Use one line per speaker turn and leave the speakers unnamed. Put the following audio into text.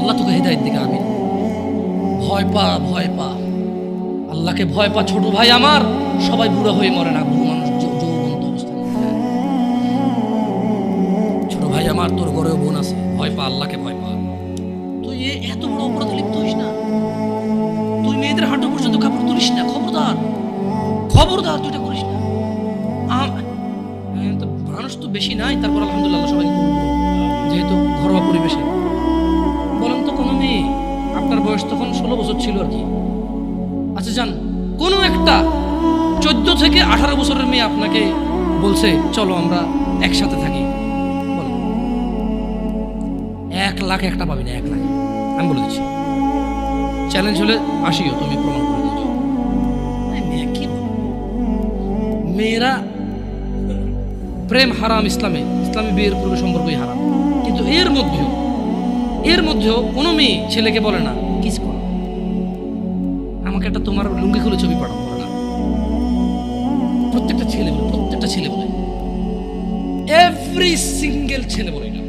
আল্লাহ তোকে হেদায়েত দিকে, আমিন। ভয় পা, ভয় পা, আল্লাহকে ভয় পা। ছোট ভাই আমার, সবাই বুড়ো হয়ে মরে না, বহু মানুষ যৌবন্ত অবস্থায় মরে যায়। ছোট ভাই আমার, তোর ঘরেও বোন আছে, ভয় পা, আল্লাহকে ভয় পা। তুই এত বড় অপরাধে লিপ্ত হইস না। তুই মেয়েদের হাঁটু পর্যন্ত কাপড় তুলিস না, খবরদার, খবরদার, তুই এটা করিস না। মানুষ তো বেশি নাই, তারপর আলহামদুলিল্লাহ সবাই যেহেতু ঘরোয়া পরিবেশে। বলেন তো কোনো মেয়ে, আপনার বয়স তখন 16 বছর ছিল আর কি, আচ্ছা যান, কোনো একটা 14 থেকে 18 বছরের মেয়ে আপনাকে বলছে চলো আমরা একসাথে থাকি, বলেন 1 লাখ একটা পাবি না, 1 লাখ। আমি বলে দিচ্ছি, চ্যালেঞ্জ হলে আসিও, তুমি প্রমাণ করে দিচ্ছ। মেয়ে কি মেয়েরা প্রেম হারাম, ইসলামে বিয়ের পূর্বে সম্পর্কই হারাম। কিন্তু এর মধ্যেও কোনো মেয়ে ছেলেকে বলে না কিস করো, আমাকে একটা তোমার লুঙ্গি খুলে ছবি পাঠাও, বলে না। প্রত্যেকটা ছেলে বলে, এভরি সিঙ্গেল ছেলে বলে না।